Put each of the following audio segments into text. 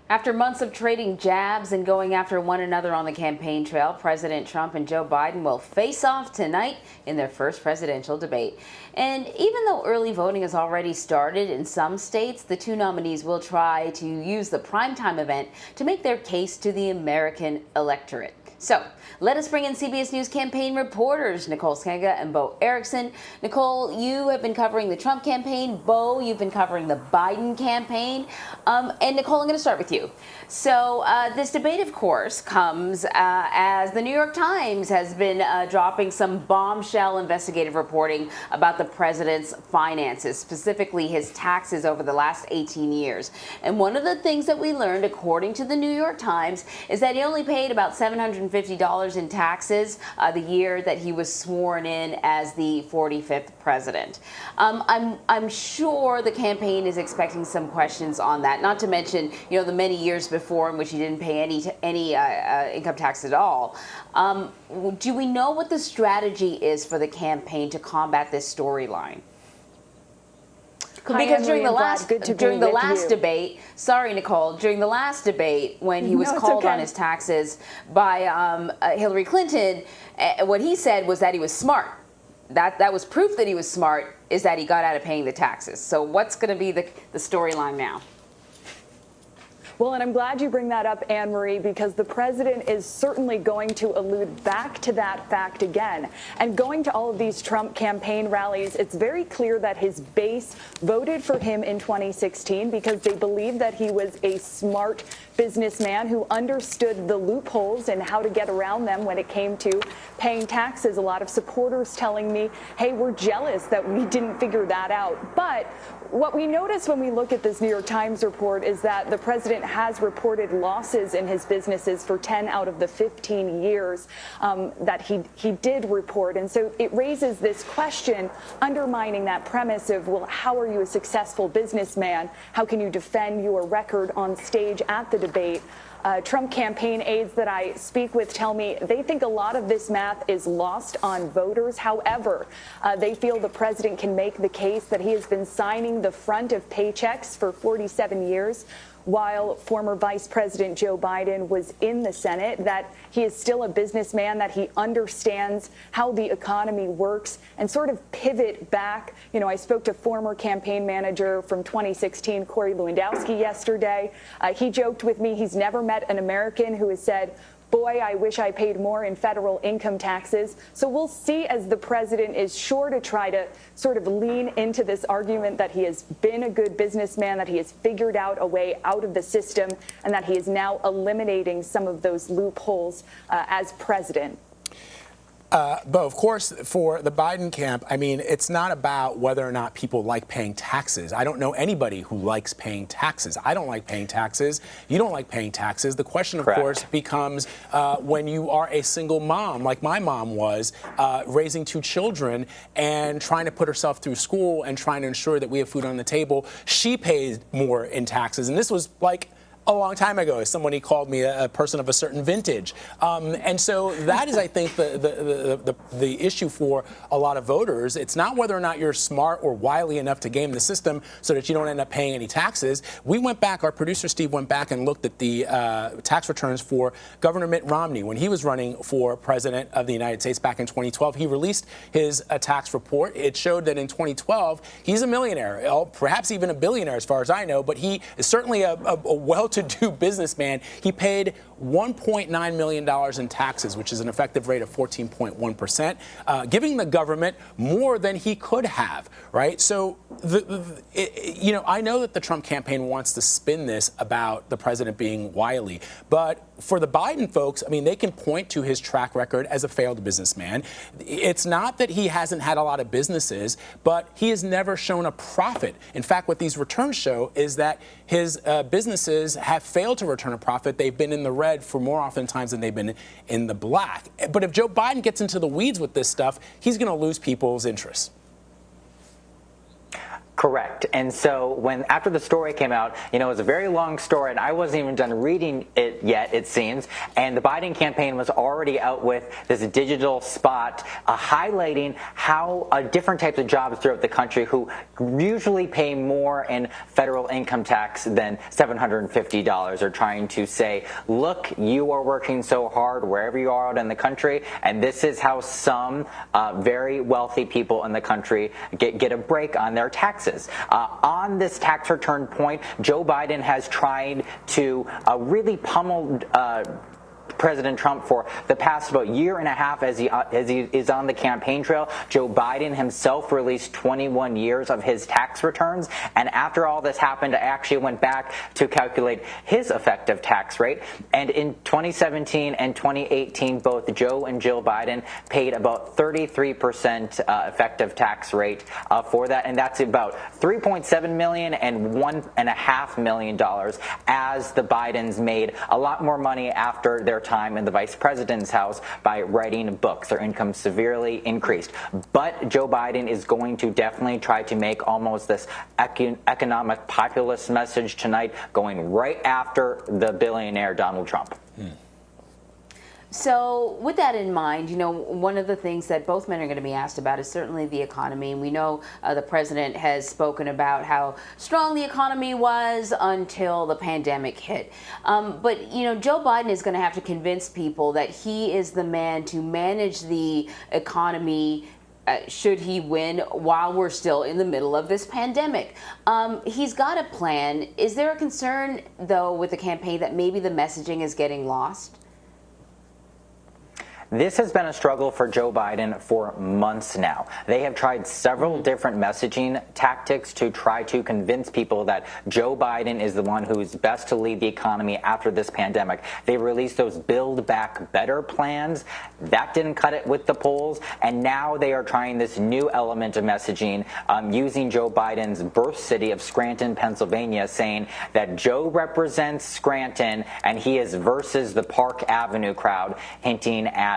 After months of trading jabs and going after one another on the campaign trail, President Trump and Joe Biden will face off tonight in their first presidential debate. And even though early voting has already started in some states, the two nominees will try to use the primetime event to make their case to the American electorate. So let us bring in CBS News campaign reporters Nicole Sganga and Bo Erickson. Nicole, you have been covering the Trump campaign. Bo, you've been covering the Biden campaign. And Nicole, I'm going to start with you. So this debate, of course, comes as the New York Times has been dropping some bombshell investigative reporting about the president's finances, specifically his taxes over the last 18 years. And one of the things that we learned, according to the New York Times, is that he only paid about $750 in taxes the year that he was sworn in as the 45th president. I'm sure the campaign is expecting some questions on that, not to mention, you know, the many years before in which he didn't pay any income tax at all. Do we know what the strategy is for the campaign to combat this storyline? Because during the last debate, sorry, Nicole, during the last debate when he was called on his taxes by Hillary Clinton, what he said was that he was smart. That was proof that he was smart, is that he got out of paying the taxes. So what's going to be the storyline now? Well, and I'm glad you bring that up, Anne-Marie, because the president is certainly going to allude back to that fact again. And going to all of these Trump campaign rallies, it's very clear that his base voted for him in 2016 because they believed that he was a smart businessman who understood the loopholes and how to get around them when it came to paying taxes. A lot of supporters telling me, hey, we're jealous that we didn't figure that out. But what we notice when we look at this New York Times report is that the president has reported losses in his businesses for 10 out of the 15 years that he did report. And so it raises this question undermining that premise of, well, how are you a successful businessman? How can you defend your record on stage at the debate? Trump campaign aides that I speak with tell me they think a lot of this math is lost on voters. However, they feel the president can make the case that he has been signing the front of paychecks for 47 years while former Vice President Joe Biden was in the Senate, that he is still a businessman, that he understands how the economy works, and sort of pivot back. You know, I spoke to former campaign manager from 2016, Corey Lewandowski, yesterday. He joked with me he's never met an American who has said, boy, I wish I paid more in federal income taxes. So we'll see, as the president is sure to try to sort of lean into this argument that he has been a good businessman, that he has figured out a way out of the system, and that he is now eliminating some of those loopholes as president. But of course, for the Biden camp, I mean, it's not about whether or not people like paying taxes. I don't know anybody who likes paying taxes. I don't like paying taxes. You don't like paying taxes. The question, of course, becomes when you are a single mom, like my mom was, raising two children and trying to put herself through school and trying to ensure that we have food on the table. She pays more in taxes. And this was like a long time ago. Somebody called me a person of a certain vintage. And so that is, I think, the issue for a lot of voters. It's not whether or not you're smart or wily enough to game the system so that you don't end up paying any taxes. We went back, our producer Steve went back and looked at the tax returns for Governor Mitt Romney when he was running for president of the United States back in 2012. He released his tax report. It showed that in 2012, he's a millionaire, perhaps even a billionaire as far as I know, but he is certainly a well-to-do businessman. He paid $1.9 million in taxes, which is an effective rate of 14.1%, giving the government more than he could have, right? So, you know, I know that the Trump campaign wants to spin this about the president being wily, but for the Biden folks, I mean, they can point to his track record as a failed businessman. It's not that he hasn't had a lot of businesses, but he has never shown a profit. In fact, what these returns show is that his businesses have failed to return a profit. They've been in the red for more oftentimes than they've been in the black. But if Joe Biden gets into the weeds with this stuff, he's going to lose people's interest. Correct. And so after the story came out, it was a very long story, and I wasn't even done reading it yet, it seems. And the Biden campaign was already out with this digital spot highlighting how different types of jobs throughout the country who usually pay more in federal income tax than $750 are trying to say, look, you are working so hard wherever you are out in the country, and this is how some very wealthy people in the country get a break on their taxes. On this tax return point, Joe Biden has tried to really pummel President Trump for the past about year and a half as he is on the campaign trail. Joe Biden himself released 21 years of his tax returns, and after all this happened, I actually went back to calculate his effective tax rate, and in 2017 and 2018, both Joe and Jill Biden paid about 33% effective tax rate for that, and that's about $3.7 million and $1.5 million, as the Bidens made a lot more money after their time in the vice president's house by writing books. Their income severely increased. But Joe Biden is going to definitely try to make almost this economic populist message tonight, going right after the billionaire Donald Trump. So with that in mind, one of the things that both men are going to be asked about is certainly the economy. And we know the president has spoken about how strong the economy was until the pandemic hit. But Joe Biden is going to have to convince people that he is the man to manage the economy should he win while we're still in the middle of this pandemic. He's got a plan. Is there a concern, though, with the campaign that maybe the messaging is getting lost? This has been a struggle for Joe Biden for months now. They have tried several different messaging tactics to try to convince people that Joe Biden is the one who's best to lead the economy after this pandemic. They released those Build Back Better plans. That didn't cut it with the polls. And now they are trying this new element of messaging using Joe Biden's birth city of Scranton, Pennsylvania, saying that Joe represents Scranton and he is versus the Park Avenue crowd, hinting at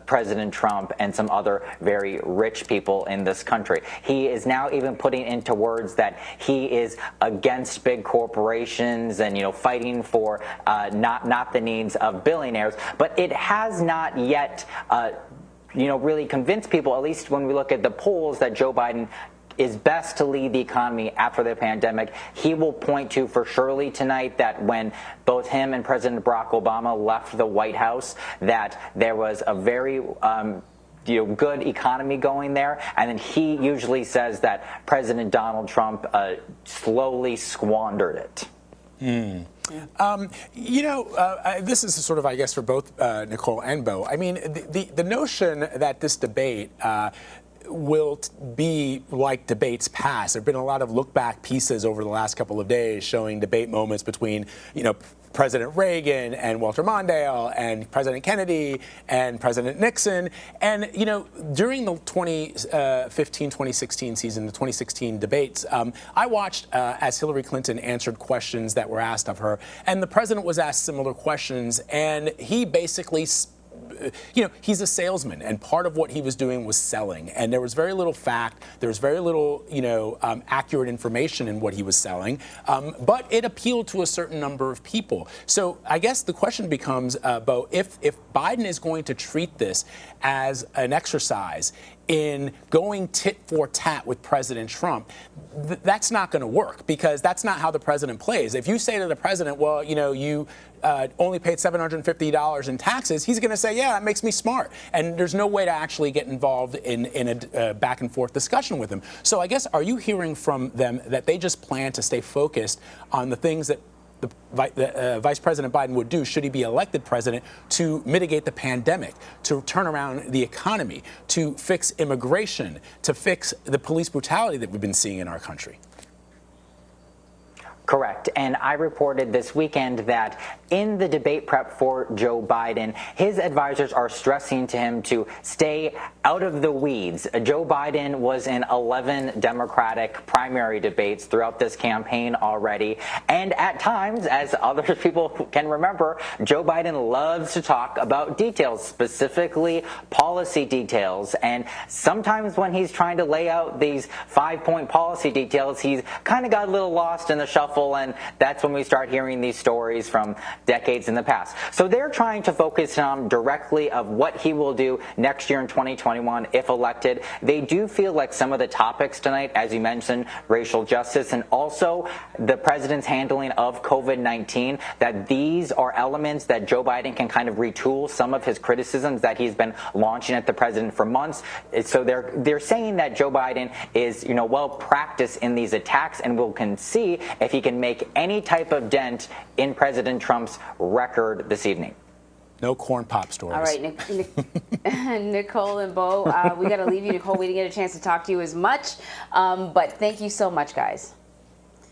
President Trump and some other very rich people in this country. He is now even putting into words that he is against big corporations and, fighting for not the needs of billionaires. But it has not yet, really convinced people, at least when we look at the polls, that Joe Biden is best to lead the economy after the pandemic. He will point to for surely tonight that when both him and President Barack Obama left the White House, that there was a very good economy going there, and then he usually says that President Donald Trump slowly squandered it. This is sort of, I guess, for both Nicole and Bo. I mean, the notion that this debate will be like debates past. There have been a lot of look-back pieces over the last couple of days showing debate moments between, President Reagan and Walter Mondale and President Kennedy and President Nixon. And, during the 2015-2016 season, the 2016 debates, I watched as Hillary Clinton answered questions that were asked of her. And the president was asked similar questions, and he basically he's a salesman, and part of what he was doing was selling. And there was very little fact, there was very little, accurate information in what he was selling. But it appealed to a certain number of people. So I guess the question becomes, Bo, if Biden is going to treat this as an exercise in going tit for tat with President Trump, that's not going to work, because that's not how the president plays. If you say to the president, well, you only paid $750 in taxes, he's going to say, yeah, that makes me smart. And there's no way to actually get involved in a back and forth discussion with him. So I guess, are you hearing from them that they just plan to stay focused on the things that Vice President Biden would do should he be elected president to mitigate the pandemic, to turn around the economy, to fix immigration, to fix the police brutality that we've been seeing in our country? Correct. And I reported this weekend that in the debate prep for Joe Biden, his advisors are stressing to him to stay out of the weeds. Joe Biden was in 11 Democratic primary debates throughout this campaign already. And at times, as other people can remember, Joe Biden loves to talk about details, specifically policy details. And sometimes when he's trying to lay out these 5-point policy details, he's kind of got a little lost in the shuffle, and that's when we start hearing these stories from decades in the past. So they're trying to focus on directly of what he will do next year in 2021 if elected. They do feel like some of the topics tonight, as you mentioned, racial justice and also the president's handling of COVID-19, that these are elements that Joe Biden can kind of retool some of his criticisms that he's been launching at the president for months. So they're saying that Joe Biden is, well practiced in these attacks and will see if he can make any type of dent in President Trump's record this evening. No corn pop stories. All right, Nicole and Bo, we got to leave you. Nicole, we didn't get a chance to talk to you as much, but thank you so much, guys.